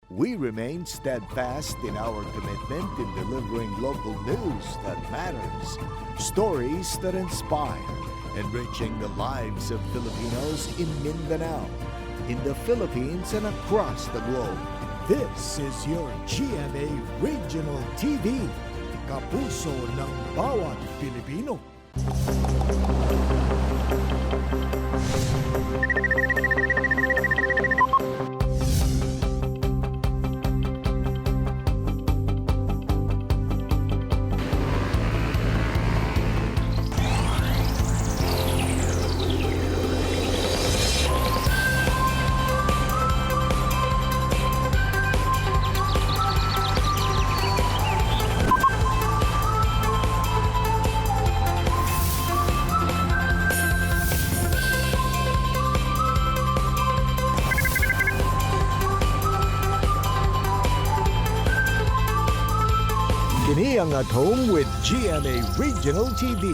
We remain steadfast in our commitment in delivering local news that matters, stories that inspire, enriching the lives of Filipinos in Mindanao, in the Philippines and across the globe. This is your GMA Regional TV, kapuso ng bawat Pilipino. Kini ang At Home with GMA Regional TV.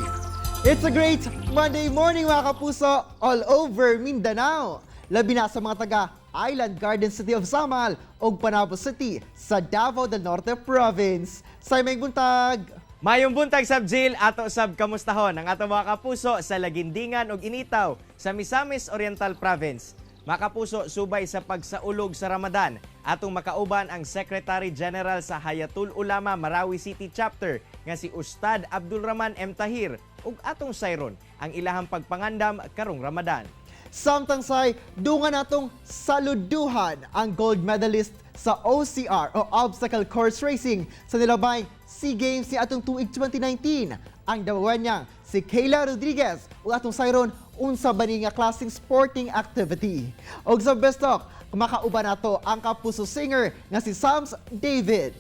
It's a great Monday morning mga kapuso all over Mindanao. Labi na sa mga taga Island Garden City of Samal o Panabo City sa Davao del Norte Province. Sa may buntag. Mayong buntag sab Jill ato sab kamustahon ang ato mga kapuso sa Lagindingan ug Initaw sa Misamis Oriental Province. Mga kapuso, subay sa pagsaulog sa Ramadan, atong makauban ang Secretary General sa Hayatul Ulama Marawi City Chapter nga si Ustad Abdul Rahman M. Tahir ug atong sayron ang ilahang pagpangandam karong Ramadan. Samtang say, dungan natong saluduhan ang gold medalist sa OCR o Obstacle Course Racing sa nilabay SEA Games si atong tuig 2019. Ang dawawan niya si Kayla Rodriguez ug atong sayron unsa ba ni nga klaseng sporting activity. Og sa best talk, makauban nato ang kapuso singer nga si Sams David.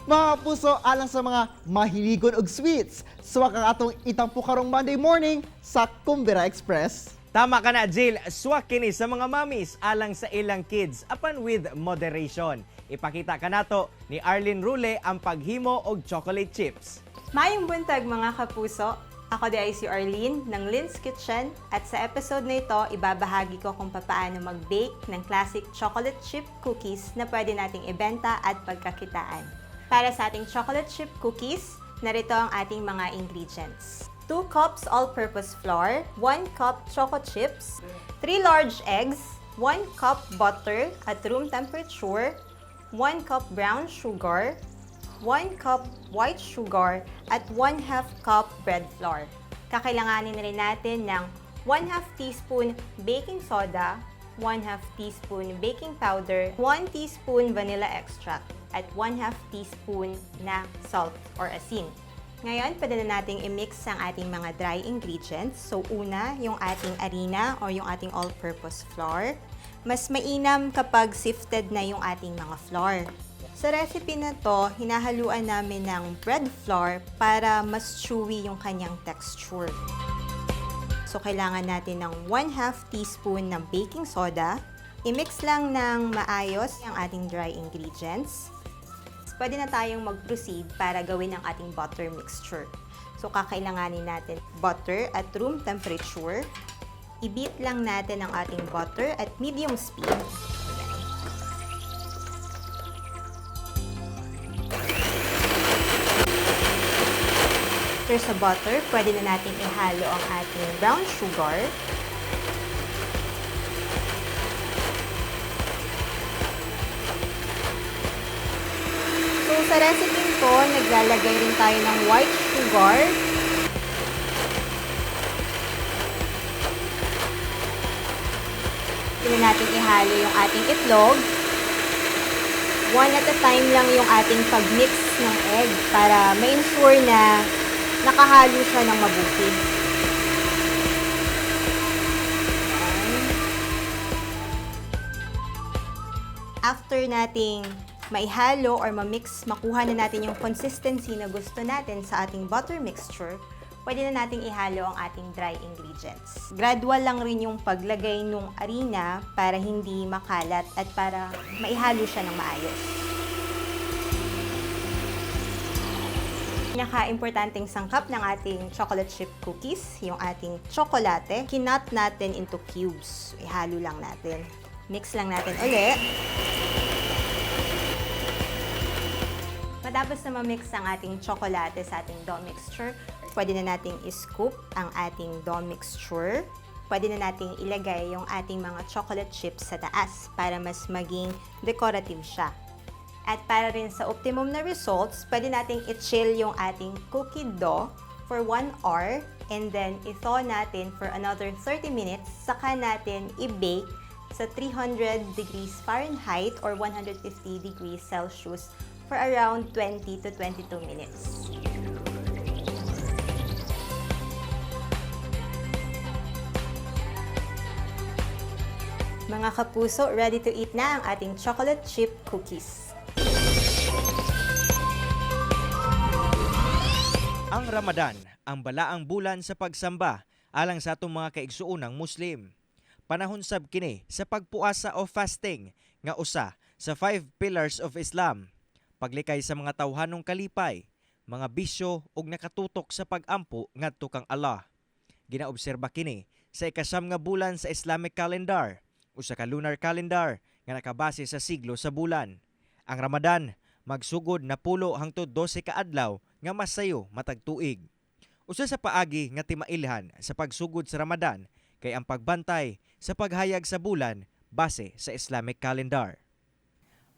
Mga puso, alang sa mga mahiligon og sweets, suwak ang atong itampo karong Monday morning sa Kumbira Express. Tama ka na Jill, swak kini sa mga mamis alang sa ilang kids apan with moderation. Ipakita kanato ni Arlene Rule ang paghimo og chocolate chips. Mayong buntag mga kapuso, ako di ay si Arlene ng Lynn's Kitchen at sa episode na ito, ibabahagi ko kung paano mag-bake ng classic chocolate chip cookies na pwede nating ibenta at pagkakitaan. Para sa ating chocolate chip cookies, narito ang ating mga ingredients. 2 cups all-purpose flour, 1 cup choco chips, 3 large eggs, 1 cup butter at room temperature, 1 cup brown sugar, 1 cup white sugar, at 1/2 cup bread flour. Kakailanganin rin natin ng 1/2 teaspoon baking soda, 1/2 teaspoon baking powder, 1 teaspoon vanilla extract, at 1/2 teaspoon na salt or asin. Ngayon, pwede na nating i-mix ang ating mga dry ingredients. So, una, yung ating harina o yung ating all-purpose flour. Mas mainam kapag sifted na yung ating mga flour. Sa recipe na to, hinahaluan namin ng bread flour para mas chewy yung kanyang texture. So, kailangan natin ng 1/2 teaspoon ng baking soda. I-mix lang ng maayos ang ating dry ingredients. Pwede na tayong mag-proceed para gawin ang ating butter mixture. So, kakailanganin natin butter at room temperature. I-beat lang natin ang ating butter at medium speed. After sa butter, pwede na natin ihalo ang ating brown sugar. So, sa recipe ko, naglalagay rin tayo ng white sugar. Pwede natin ihalo yung ating itlog. One at a time lang yung ating pag-mix ng egg para ma-ensure na nakahalo siya ng mabuti. After nating maihalo or ma-mix, makuha na natin yung consistency na gusto natin sa ating butter mixture, pwede na nating ihalo ang ating dry ingredients. Gradual lang rin yung paglagay ng harina para hindi makalat at para maihalo siya ng maayos. pinaka-importanting sangkap ng ating chocolate chip cookies, yung ating tsokolate. Kinat natin into cubes. Ihalo lang natin. Mix lang natin ulit. Matapos na ma-mix ang ating tsokolate sa ating dough mixture, pwede na nating i-scoop ang ating dough mixture. Pwede na nating ilagay yung ating mga chocolate chips sa taas para mas maging decorative siya. At para rin sa optimum na results, pwede nating i-chill yung ating cookie dough for 1 hour and then i-thaw natin for another 30 minutes. Saka natin i-bake sa 300 degrees Fahrenheit or 150 degrees Celsius for around 20 to 22 minutes. Mga kapuso, ready to eat na ang ating chocolate chip cookies. Ang Ramadan, ang balaang bulan sa pagsamba alang sa atong mga kaigsuonang Muslim. Panahon sab kini sa pagpuasa o fasting nga usa sa 5 pillars of Islam. Paglikay sa mga tawhanong kalipay, mga bisyo ug nakatutok sa pag-ampo ngadto kang Allah. Ginaobserba kini sa ikasam nga bulan sa Islamic calendar, usa ka lunar calendar nga nakabase sa siglo sa bulan. Ang Ramadan magsugod na 10 hangtod 12 ka adlaw nga masayo matag tuig. Usa sa paagi nga timailhan sa pagsugod sa Ramadan kay ang pagbantay sa paghayag sa bulan base sa Islamic calendar.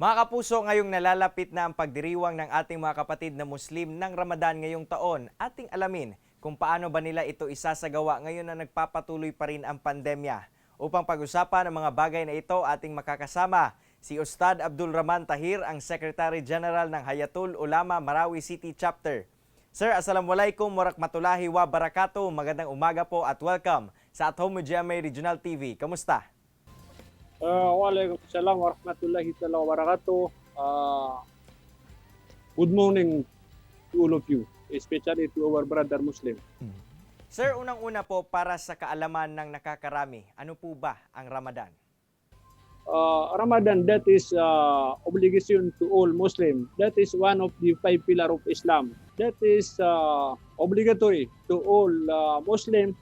Mga kapuso, ngayong nalalapit na ang pagdiriwang ng ating mga kapatid na Muslim ng Ramadan ngayong taon, ating alamin kung paano ba nila ito isasagawa ngayon na nagpapatuloy pa rin ang pandemya. Upang pag-usapan ang mga bagay na ito, ating makakasama si Ustad Abdul Rahman Tahir, ang Secretary General ng Hayatul Ulama Marawi City Chapter. Sir, Assalamualaikum warahmatullahi wabarakatuh. Magandang umaga po at welcome sa At Home GMA Regional TV. Kamusta? Waalaikumsalam warahmatullahi wabarakatuh. Good morning to all of you, especially to our brother Muslim. Sir, unang-una po para sa kaalaman ng nakakarami, ano po ba ang Ramadan? Ramadan, that is obligation to all Muslim. That is one of the 5 pillars of Islam. That is obligatory to all Muslim.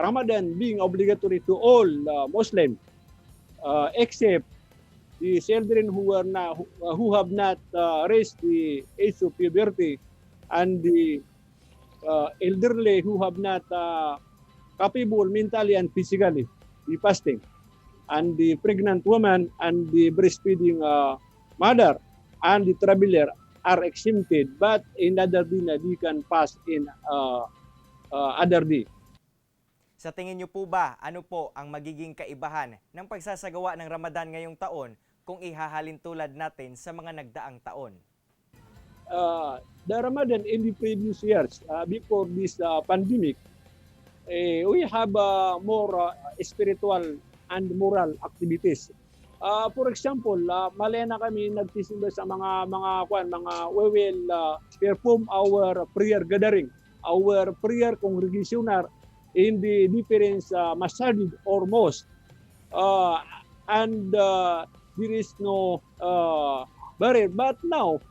Ramadan being obligatory to all Muslim. Except the children who have not reached the age of puberty and the elderly who have not capable mentally and physically the fasting, and the pregnant woman and the breastfeeding mother and the traveler are exempted, but in other day they can fast in other day. Sa tingin niyo po ba, ano po ang magiging kaibahan ng pagsasagawa ng Ramadan ngayong taon kung ihahalin tulad natin sa mga nagdaang taon? The Ramadan in the previous years, before this pandemic, we have more spiritual and moral activities. For example, malaya na kami nagsisimba sa mga we will perform our prayer gathering, our prayer congregational in the different masjid or mosque, and there is no barrier. But now,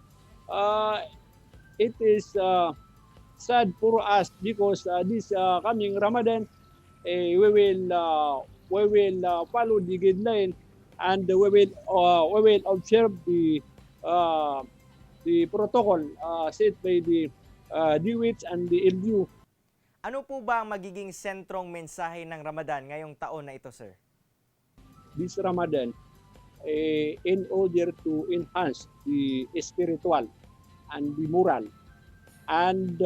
it is sad for us because this coming Ramadan, we will follow the guideline and we will observe the protocol set by the DWITS and the LGU. Ano po ba ang magiging sentrong mensahe ng Ramadan ngayong taon na ito, sir? This Ramadan, in order to enhance the spiritual and the moral, and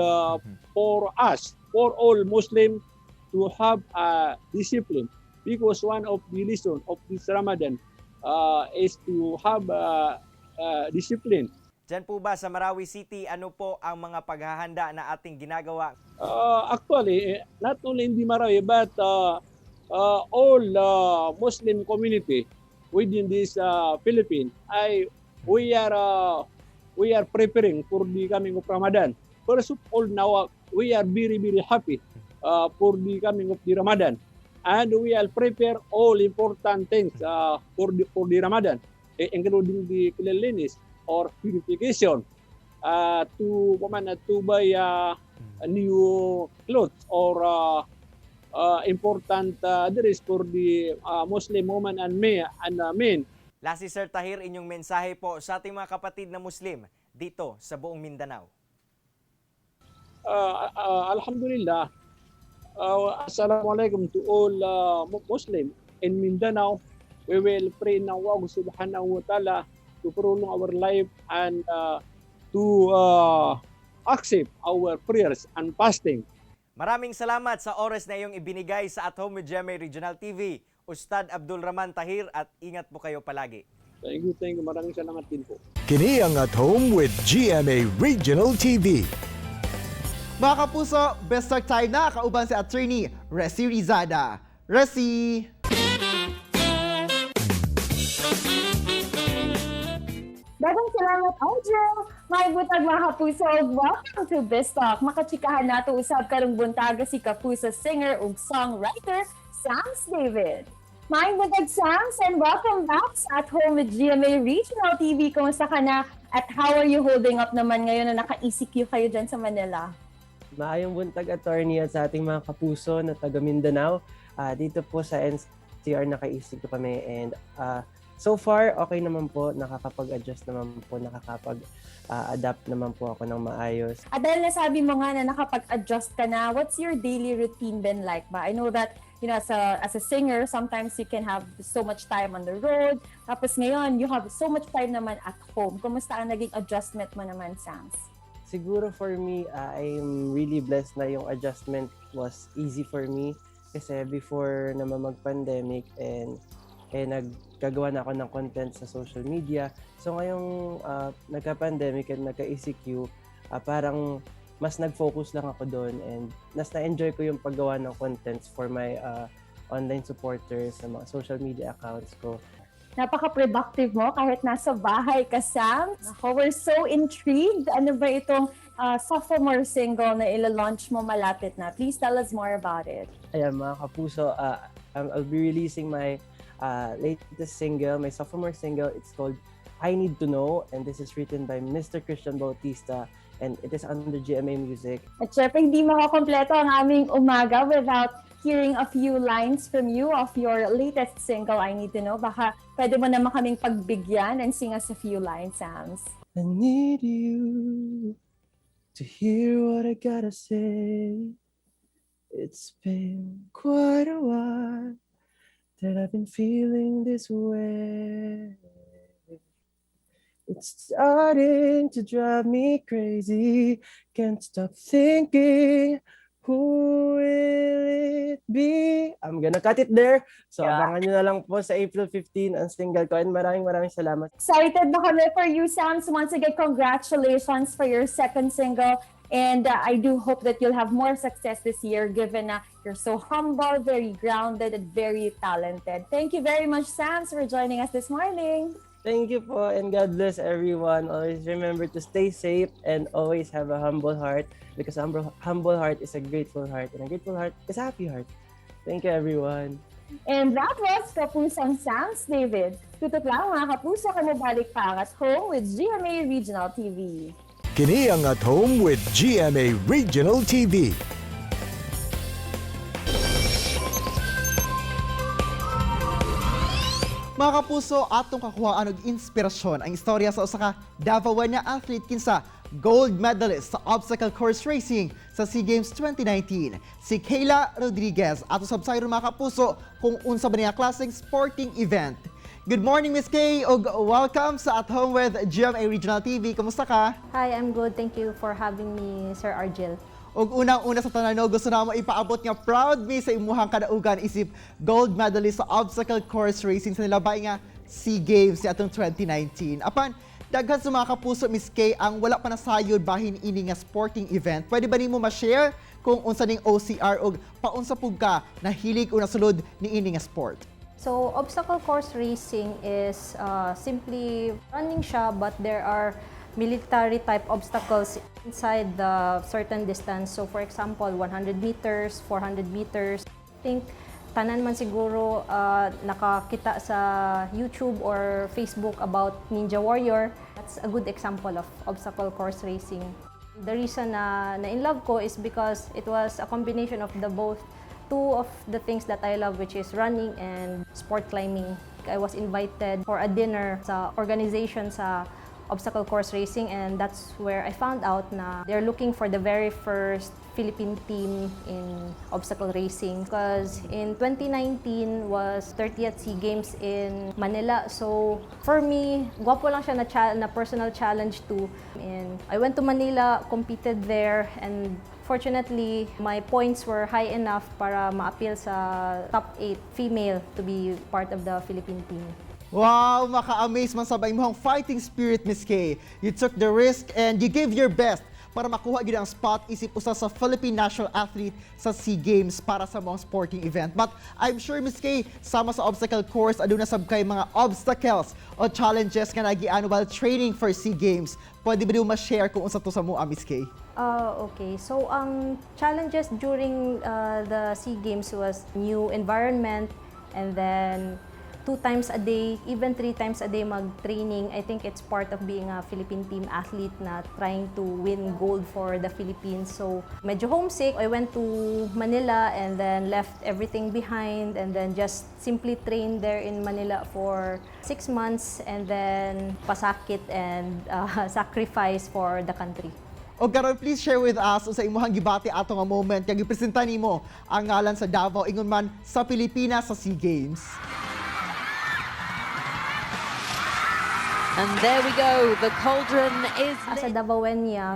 for us, for all Muslims, to have a discipline, because one of the lessons of this Ramadan is to have discipline. Diyan po ba sa Marawi City, ano po ang mga paghahanda na ating ginagawa? Actually, not only in the Marawi, but all Muslim community within this Philippines, we are preparing for the coming of Ramadan. First of all, now we are very, very happy for the coming of the Ramadan, and we will prepare all important things for the Ramadan, including the cleanliness or purification, to buy a new clothes or important dress for the Muslim woman and men. Last si Sir Tahir, inyong mensahe po sa ating mga kapatid na Muslim dito sa buong Mindanao. Alhamdulillah, Assalamualaikum to all Muslim in Mindanao. We will pray na Allah subhanahu wa ta'ala to prolong our life and to accept our prayers and fasting. Maraming salamat sa oras na iyong ibinigay sa At Home with GMA Regional TV, Ustad Abdul Rahman Tahir, at ingat po kayo palagi. Thank you. Maraming salamat din po. Kini ang At Home with GMA Regional TV. Mga kapuso, best start time na kauban si Attorney Resi Rizada. Resi! Dagang salamat, Angel! May butag mga kapuso, welcome to Best Talk. Makachikahan nato usab karong buntaga si kapuso singer ug songwriter, Sams David. May butag Sams, and welcome back sa At Home with GMA Regional TV. Kumusta ka na? At how are you holding up naman ngayon na naka-ECQ kayo dyan sa Manila? Maayong buntag, attorney, at sa ating mga kapuso na taga Mindanao. Dito po sa NCR naka-ECQ kami, and so far, okay naman po, nakakapag-adjust naman po, nakakapag-adapt naman po ako ng maayos. At dahil nasabi mo nga na nakapag-adjust ka na, what's your daily routine been like ba? I know that, as a singer, sometimes you can have so much time on the road. Tapos ngayon, you have so much time naman at home. Kumusta ang naging adjustment mo naman, Sams? Siguro for me, I'm really blessed na yung adjustment was easy for me. Kasi before naman mag-pandemic and nagkagawa na ako ng content sa social media. So ngayong nagka-pandemic and nagka-ECQ, parang mas nag-focus lang ako doon, and na-enjoy ko yung paggawa ng contents for my online supporters sa mga social media accounts ko. Napaka-productive mo kahit nasa bahay ka, Sam. We're so intrigued. Ano ba itong sophomore single na ila-launch mo malapit na? Please tell us more about it. Ayan mga kapuso, I'll be releasing my latest single, my sophomore single. It's called I Need to Know, and this is written by Mr. Christian Bautista, and it is under GMA Music. At syempre, hindi makakompleto ang aming umaga without hearing a few lines from you of your latest single, I Need to Know. Baka pwede mo naman kaming pagbigyan and sing us a few lines, Sams. I need you to hear what I gotta say. It's been quite a while that I've been feeling this way. It's starting to drive me crazy. Can't stop thinking, who will it be? I'm gonna cut it there. So abangan nyo na lang po sa April 15 ang single ko, and maraming salamat. Excited na kami for you, Sams. Once again, congratulations for your second single. And I do hope that you'll have more success this year, given na you're so humble, very grounded, and very talented. Thank you very much, Sams, for joining us this morning. Thank you po, and God bless everyone. Always remember to stay safe and always have a humble heart, because a humble heart is a grateful heart, and a grateful heart is a happy heart. Thank you, everyone. And that was Kapusang Sams David. Tutok lang mga kapuso, kami balik pa At Home with GMA Regional TV. Kini ang At Home with GMA Regional TV. Mga kapuso, atong kakuhaan og inspirasyon ang istorya sa usa ka Davao nga athlete kinsa gold medalist sa obstacle course racing sa SEA Games 2019, si Kayla Rodriguez. Ato sabsayron mga kapuso kung unsa ba niya klaseng sporting event. Good morning, Miss Kay, og welcome sa At Home with GMA Regional TV. Kumusta ka? Hi, I'm good. Thank you for having me, Sir Argel. Og unang-una sa tanan, gusto na mo ipaabot nga proud me sa imuhang kadaugan isip gold medalist sa obstacle course racing sa nilabay nga SEA Games sa atong 2019. Apan, daghan sa mga kapuso, Miss Kay, ang wala pa nasayod bahin ini nga sporting event. Pwede ba nimo ma-share kung unsa ning OCR og paunsa pug ka nahilig o nasulod ni ini nga sport? So, obstacle course racing is simply running siya, but there are military type obstacles inside the certain distance. So, for example, 100 meters, 400 meters. I think tanan man siguro nakakita sa YouTube or Facebook about Ninja Warrior. That's a good example of obstacle course racing. The reason na in love ko is because it was a combination of two of the things that I love, which is running and sport climbing. I was invited for a dinner sa organization sa obstacle course racing, and that's where I found out na they're looking for the very first Philippine team in obstacle racing. Because in 2019 was 30th SEA Games in Manila. So for me, gwapo lang siya na personal challenge too. And I went to Manila, competed there, and fortunately, my points were high enough para ma-appeal sa top 8 female to be part of the Philippine team. Wow, maka-amaze man sabay mo ang fighting spirit, Miss Kay. You took the risk and you gave your best para makuha gid ang spot isip usa sa Philippine national athlete sa SEA Games para sa mga sporting event. But I'm sure, Miss Kay, sama sa obstacle course, aduna sab kay mga obstacles o challenges nga nagian while training for SEA Games. Pwede ba niyo ma-share kung unsa to sa mua, Miss Kay? Okay. So, ang challenges during the SEA Games was new environment, and then 2 times a day, even 3 times a day mag-training. I think it's part of being a Philippine team athlete na trying to win gold for the Philippines. So, medyo homesick. I went to Manila and then left everything behind and then just simply trained there in Manila for 6 months and then pasakit and sacrifice for the country. O karon, please share with us sa imuhang gibati ato nga moment kag gipresenta nimo ang ngalan sa Davao ingon man sa Pilipinas sa SEA Games. And there we go, the cauldron is As a lit. Davaoeña,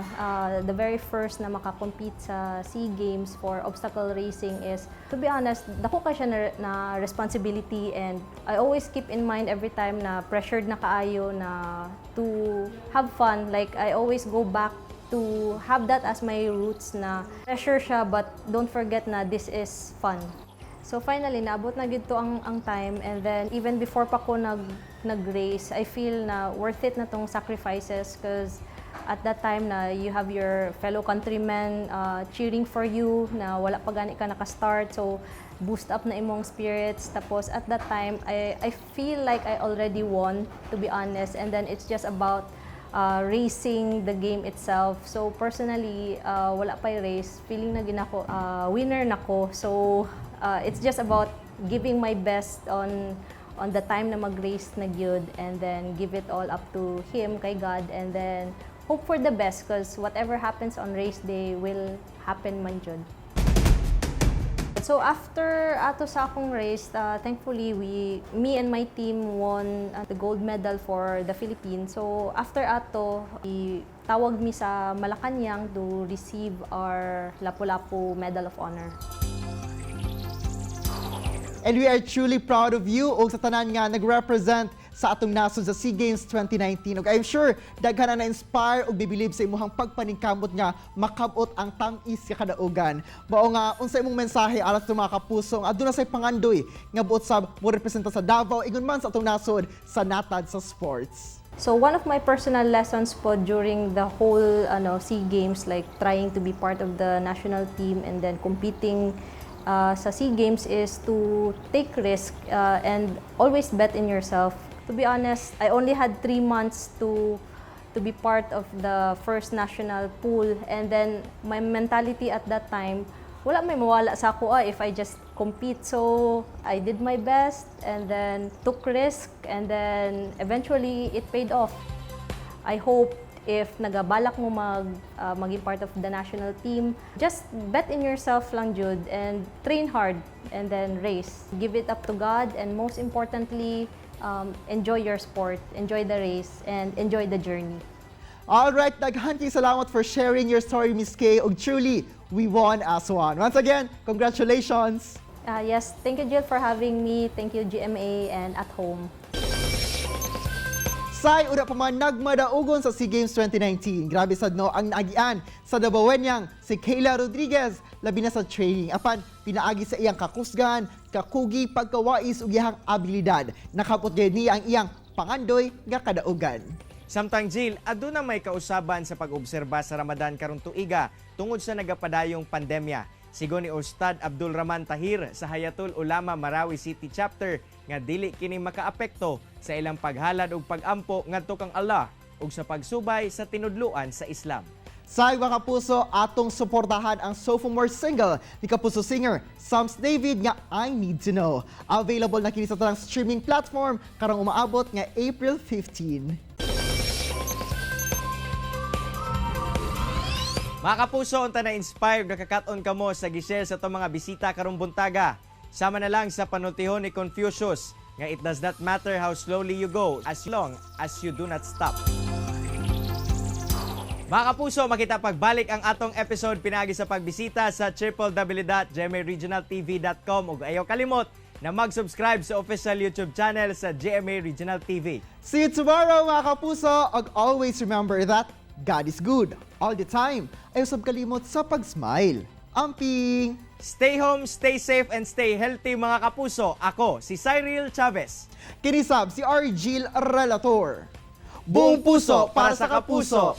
the very first na makakompete sa SEA Games for obstacle racing is, to be honest, dako ka siya na responsibility, and I always keep in mind every time na pressured na kaayo na to have fun. Like, I always go back to have that as my roots na pressure siya, but don't forget na this is fun. So finally, naabot na gid to ang time, and then even before pa ko nag-race, I feel na worth it na tong sacrifices, because at that time na you have your fellow countrymen cheering for you na wala pa gani ka naka-start, so boost up na imong spirits. Tapos at that time, I feel like I already won, to be honest, and then it's just about racing the game itself. So personally, wala pa race, feeling na ginako winner nako. So it's just about giving my best on the time na mag-race na gyud, and then give it all up to Him, kay God, and then hope for the best, because whatever happens on race day will happen man gyud. So after ato sa akong race, thankfully me and my team won the gold medal for the Philippines. So after ato, tawag mi sa Malacanang to receive our Lapu-Lapu Medal of Honor. And we are truly proud of you o sa tanan nga nag-represent sa atong nasod sa SEA Games 2019. Og I'm sure daghan na inspire og bibilib sa imuhang pagpaningkamot nga makabot ang tamis ka kadaugan. Mao nga unsa imong mensahe alas sa mga kapuso nga aduna say pangandoy nga buot sab mo representa sa Davao ingon man sa atong nasod sa natad sa sports. So one of my personal lessons po during the whole SEA Games, like trying to be part of the national team and then competing sa SEA Games, is to take risk and always bet in yourself. To be honest, I only had 3 months to be part of the first national pool, and then my mentality at that time, wala may mawala sa ako if I just compete. So I did my best and then took risk, and then eventually it paid off. I hope if nagabalak mo maging part of the national team, just bet in yourself lang jud and train hard and then race. Give it up to God, and most importantly, enjoy your sport, enjoy the race, and enjoy the journey. Alright, daghan kay salamat for sharing your story, Miss Kay. Og truly, we won as one. Once again, congratulations! Yes, thank you, Jill, for having me. Thank you, GMA and at home. Say, una pa man nagmadaugon sa SEA Games 2019. Grabe sad no ang naagian sa Davaoeñang si Kayla Rodriguez, labi na sa training. Apan, pinaagi sa iyang kakusgan, kakugi, pagkawais ug iyang abilidad. Nakapot gyud niya ang iyang pangandoy nga kadaugan. Samtang Jill, aduna may kausaban sa pag-obserba sa Ramadan karong tuiga tungod sa nagapadayong pandemya. Sigon ni Ustad Abdul Rahman Tahir sa Hayatul Ulama Marawi City Chapter nga dili kini makaapekto sa ilang paghalad ug pagampo ngadto kang Allah ug sa pagsubay sa tinudluan sa Islam. Sa mga kapuso, atong suportahan ang sophomore single ni kapuso singer Sams David nga I Need to Know. Available na kini sa tanang streaming platform karong umaabot nga April 15. Mga kapuso, unta na-inspired nga kakaton kamo sa gishare sa itong mga bisita karong buntaga. Sama na lang sa panultihon ni Confucius nga it does not matter how slowly you go as long as you do not stop. Mga kapuso, makita pagbalik ang atong episode pinagi sa pagbisita sa www.gmaregionaltv.com ug ayaw kalimot na mag-subscribe sa official YouTube channel sa GMA Regional TV. See you tomorrow mga kapuso, ug always remember that God is good all the time. Ayaw sab kalimot sa pag-smile. Amping! Stay home, stay safe, and stay healthy mga kapuso. Ako, si Cyril Chavez. Kinisab si Argil Relator. Buong puso para sa kapuso!